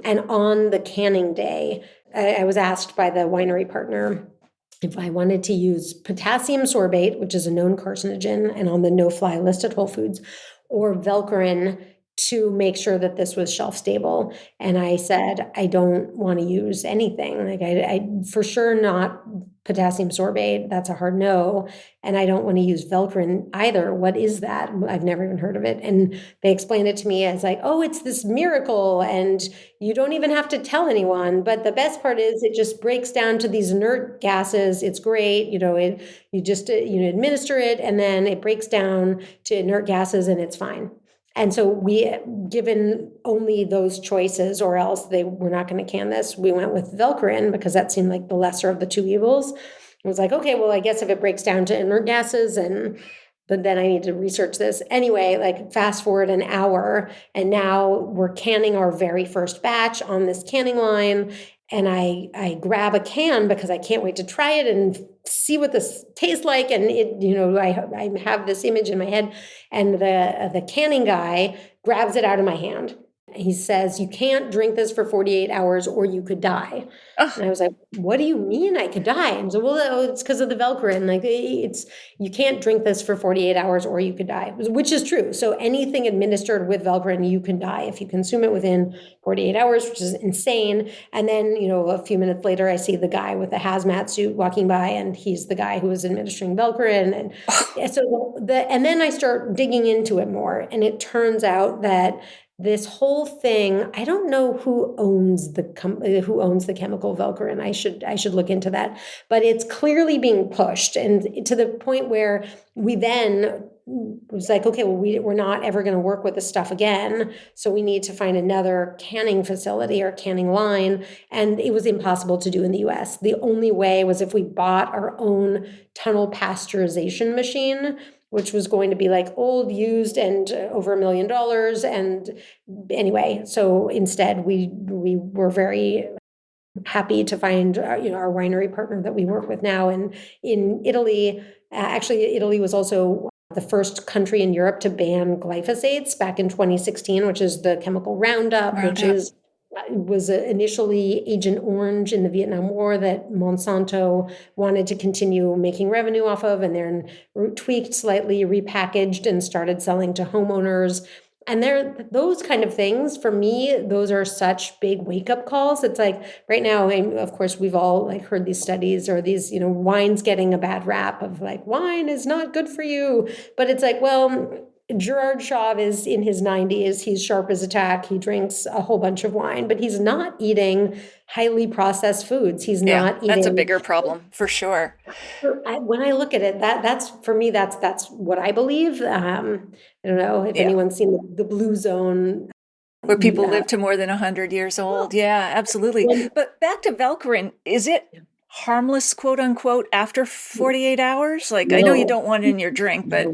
And on the canning day, I was asked by the winery partner if I wanted to use potassium sorbate, which is a known carcinogen and on the no-fly list at Whole Foods, or Velcorin, to make sure that this was shelf stable. And I said, I don't want to use anything. Like I for sure not potassium sorbate. That's a hard no. And I don't want to use Velcorin either. What is that? I've never even heard of it. And they explained it to me as like, oh, it's this miracle and you don't even have to tell anyone. But the best part is it just breaks down to these inert gases. It's great. You just administer it and then it breaks down to inert gases and it's fine. And so we, given only those choices, or else we're not going to can this, we went with Velcorin because that seemed like the lesser of the two evils. I was like, okay, well, I guess if it breaks down to inert gases, but then I need to research this. Anyway, like fast forward an hour, and now we're canning our very first batch on this canning line. And I grab a can because I can't wait to try it and see what this tastes like. And I have this image in my head, and the canning guy grabs it out of my hand He says, you can't drink this for 48 hours or you could die. Oh, And I was like, what do you mean I could die? And so, well, it's because of the Velcorin. Like you can't drink this for 48 hours or you could die, which is true. So anything administered with Velcorin, you can die if you consume it within 48 hours, which is insane. And then, a few minutes later, I see the guy with the hazmat suit walking by, and he's the guy who was administering Velcorin. And so and then I start digging into it more, and it turns out that this whole thing, I don't know who owns the chemical Velcorin. I should look into that, but it's clearly being pushed, and to the point where we then was like, okay, well, we're not ever going to work with this stuff again, so we need to find another canning facility or canning line, and it was impossible to do in the U.S. The only way was if we bought our own tunnel pasteurization machine, which was going to be like old, used, and over $1 million. And anyway, so instead we were very happy to find our winery partner that we work with now. And in Italy, actually, Italy was also the first country in Europe to ban glyphosates back in 2016, which is the chemical Roundup. Which was initially Agent Orange in the Vietnam War that Monsanto wanted to continue making revenue off of, and then tweaked slightly, repackaged, and started selling to homeowners. And those kind of things, for me, those are such big wake-up calls. It's like right now, of course, we've all heard these studies or these, wine's getting a bad rap of wine is not good for you. But it's like, well, Gerard Shaw is in his 90s. He's sharp as a tack. He drinks a whole bunch of wine, but he's not eating highly processed foods. He's not eating. That's a bigger problem for sure. When I look at it, that's for me, that's what I believe. I don't know if anyone's seen the Blue Zone. Where people live to more than 100 years old. Yeah, absolutely. But back to Velcorin, is it harmless, quote unquote, after 48 hours? I know you don't want it in your drink, but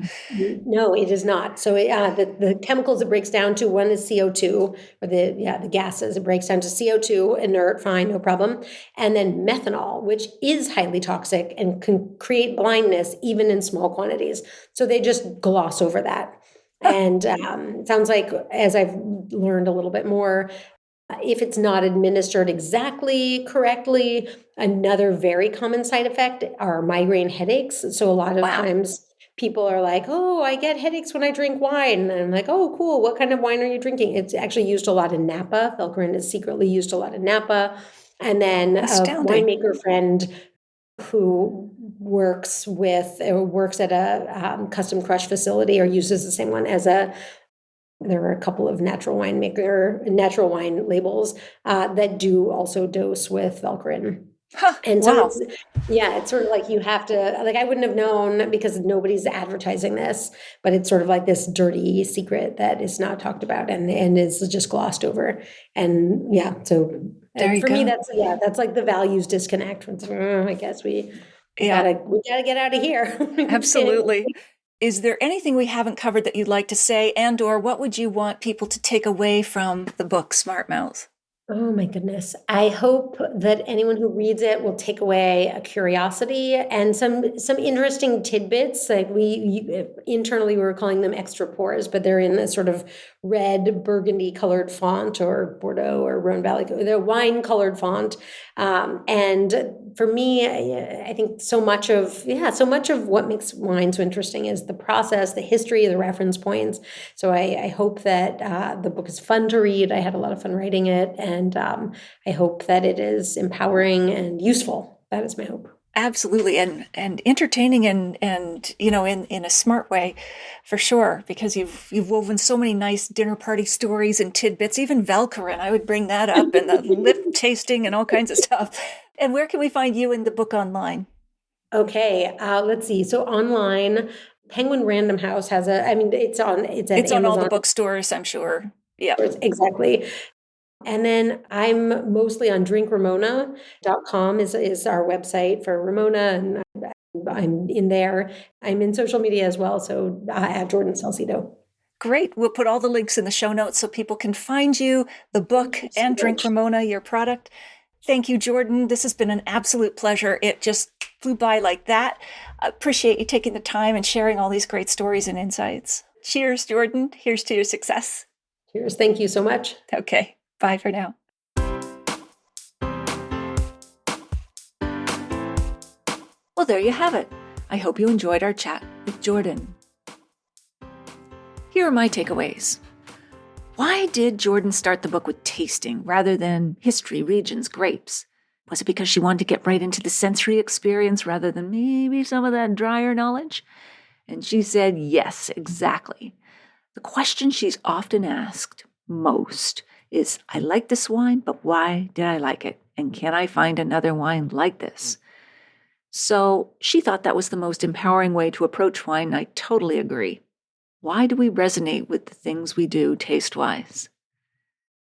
no, it is not. So the chemicals it breaks down to, one is CO2, or the gases. It breaks down to CO2, inert, fine, no problem, and then methanol, which is highly toxic and can create blindness even in small quantities. So they just gloss over that. And it sounds like, as I've learned a little bit more, if it's not administered exactly correctly, another very common side effect are migraine headaches. So a lot of times people are like, oh, I get headaches when I drink wine. And I'm like, oh, cool. What kind of wine are you drinking? It's actually used a lot in Napa. Velcorin is secretly used a lot in Napa. And then a winemaker friend who works at a custom crush facility or uses the same one there are a couple of natural wine labels that do also dose with Velcorin. And so it's sort of like you have to, I wouldn't have known because nobody's advertising this, but it's sort of like this dirty secret that is not talked about and is just glossed over. And so for me, that's like the values disconnect. I guess we gotta get out of here. Absolutely. Is there anything we haven't covered that you'd like to say, and or what would you want people to take away from the book, Smart Mouth? Oh my goodness. I hope that anyone who reads it will take away a curiosity and some interesting tidbits. Internally we were calling them extra pores, but they're in this sort of red burgundy colored font, or Bordeaux or Rhone Valley. They're wine colored font. And for me, I think so much of what makes wine so interesting is the process, the history, the reference points. So I hope that the book is fun to read. I had a lot of fun writing it, and I hope that it is empowering and useful. That is my hope. Absolutely, and entertaining and in a smart way, for sure. Because you've woven so many nice dinner party stories and tidbits. Even Velcorin, I would bring that up, and the lip tasting and all kinds of stuff. And where can we find you in the book online? Okay, let's see. So online, Penguin Random House has it's on Amazon. All the bookstores, I'm sure. Yeah, exactly. And then I'm mostly on drinkramona.com is our website for Ramona, and I'm in there. I'm in social media as well, so at Jordan Salcito. Great. We'll put all the links in the show notes so people can find you, the book, and Drink Ramona, your product. Thank you, Jordan. This has been an absolute pleasure. It just flew by like that. I appreciate you taking the time and sharing all these great stories and insights. Cheers, Jordan. Here's to your success. Cheers. Thank you so much. Okay. Bye for now. Well, there you have it. I hope you enjoyed our chat with Jordan. Here are my takeaways. Why did Jordan start the book with tasting rather than history, regions, grapes? Was it because she wanted to get right into the sensory experience rather than maybe some of that drier knowledge? And she said, yes, exactly. The question she's often asked most is, I like this wine, but why did I like it? And can I find another wine like this? So she thought that was the most empowering way to approach wine. I totally agree. Why do we resonate with the things we do taste-wise?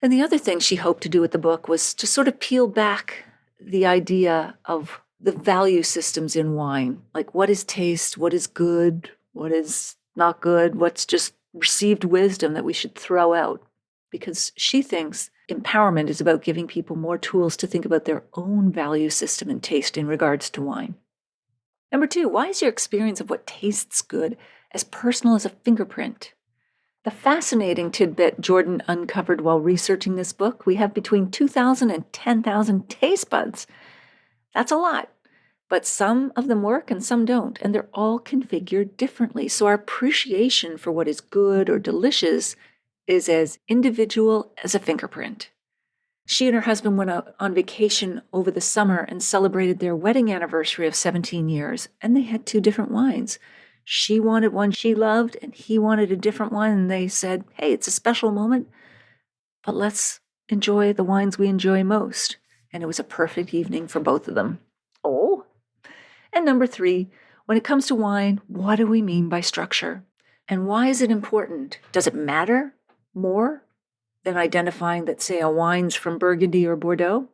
And the other thing she hoped to do with the book was to sort of peel back the idea of the value systems in wine. Like, what is taste? What is good? What is not good? What's just received wisdom that we should throw out? Because she thinks empowerment is about giving people more tools to think about their own value system and taste in regards to wine. Number 2, why is your experience of what tastes good as personal as a fingerprint? The fascinating tidbit Jordan uncovered while researching this book, we have between 2,000 and 10,000 taste buds. That's a lot, but some of them work and some don't, and they're all configured differently. So our appreciation for what is good or delicious is as individual as a fingerprint. She and her husband went out on vacation over the summer and celebrated their wedding anniversary of 17 years, and they had 2 different wines. She wanted one she loved, and he wanted a different one, and they said, hey, it's a special moment, but let's enjoy the wines we enjoy most. And it was a perfect evening for both of them. Oh. And number 3, when it comes to wine, what do we mean by structure? And why is it important? Does it matter more than identifying that, say, a wine's from Burgundy or Bordeaux?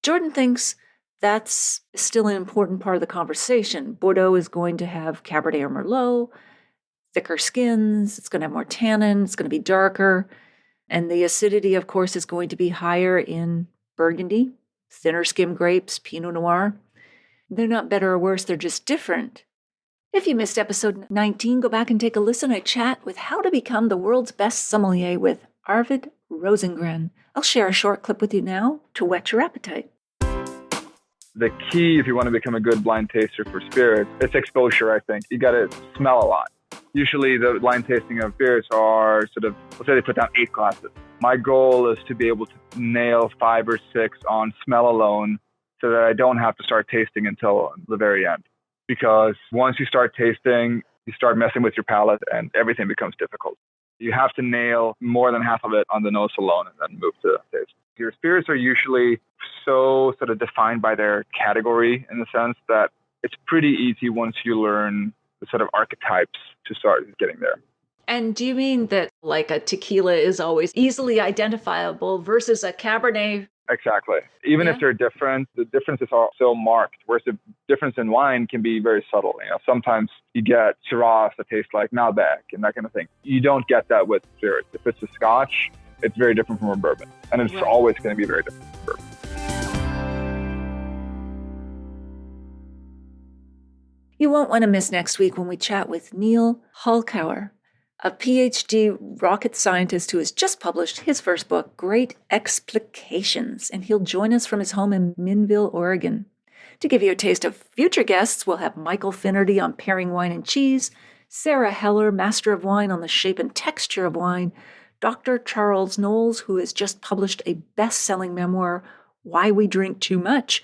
Jordan thinks that's still an important part of the conversation. Bordeaux is going to have Cabernet or Merlot, thicker skins, it's going to have more tannin, it's going to be darker, and the acidity, of course, is going to be higher in Burgundy, thinner skim grapes, Pinot Noir. They're not better or worse, they're just different. If you missed episode 19, go back and take a listen. I chat with how to become the world's best sommelier with Arvid Rosengren. I'll share a short clip with you now to whet your appetite. The key, if you want to become a good blind taster for spirits, it's exposure, I think. You got to smell a lot. Usually the blind tasting of spirits are sort of, let's say they put down 8 glasses. My goal is to be able to nail 5 or 6 on smell alone so that I don't have to start tasting until the very end. Because once you start tasting, you start messing with your palate and everything becomes difficult. You have to nail more than half of it on the nose alone and then move to taste. Your spirits are usually so sort of defined by their category in the sense that it's pretty easy once you learn the sort of archetypes to start getting there. And do you mean that like a tequila is always easily identifiable versus a Cabernet? Exactly. Even if they're different, the differences are so marked, whereas the difference in wine can be very subtle. You know, sometimes you get Shiraz that tastes like Malbec and that kind of thing. You don't get that with spirits. If it's a Scotch, it's very different from a bourbon. And it's always going to be very different from bourbon. You won't want to miss next week when we chat with Neil Halkauer, a PhD rocket scientist who has just published his first book, Great Explications, and he'll join us from his home in Minville, Oregon. To give you a taste of future guests, we'll have Michael Finnerty on pairing wine and cheese, Sarah Heller, Master of Wine on the shape and texture of wine, Dr. Charles Knowles, who has just published a best-selling memoir, Why We Drink Too Much,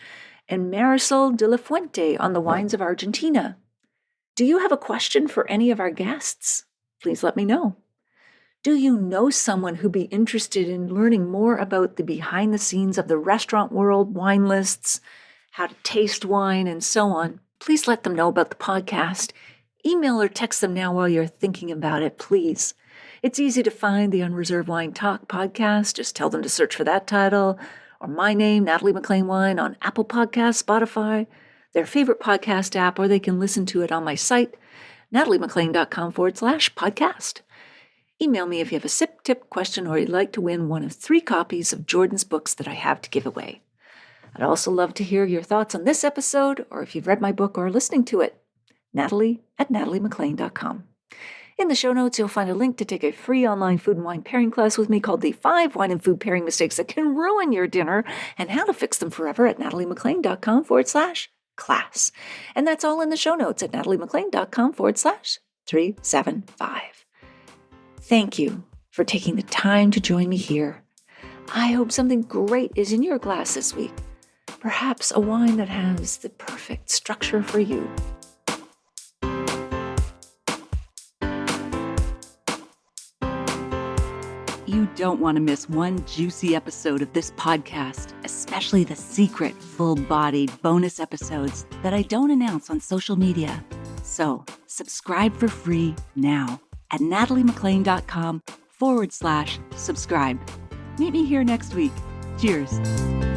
and Marisol de la Fuente on the wines of Argentina. Do you have a question for any of our guests? Please let me know. Do you know someone who'd be interested in learning more about the behind the scenes of the restaurant world, wine lists, how to taste wine, and so on? Please let them know about the podcast. Email or text them now while you're thinking about it, please. It's easy to find the Unreserved Wine Talk podcast. Just tell them to search for that title, or my name, Natalie McLean Wine, on Apple Podcasts, Spotify, their favorite podcast app, or they can listen to it on my site, nataliemclean.com/podcast. Email me if you have a sip, tip, question, or you'd like to win one of 3 copies of Jordan's books that I have to give away. I'd also love to hear your thoughts on this episode, or if you've read my book or are listening to it. Natalie@nataliemclean.com. In the show notes, you'll find a link to take a free online food and wine pairing class with me called The 5 Wine and Food Pairing Mistakes That Can Ruin Your Dinner and How to Fix Them Forever at nataliemclain.com/class. And that's all in the show notes at nataliemclain.com/375. Thank you for taking the time to join me here. I hope something great is in your glass this week. Perhaps a wine that has the perfect structure for you. You don't want to miss one juicy episode of this podcast, especially the secret, full-bodied bonus episodes that I don't announce on social media. So subscribe for free now at nataliemclain.com/subscribe. Meet me here next week. Cheers.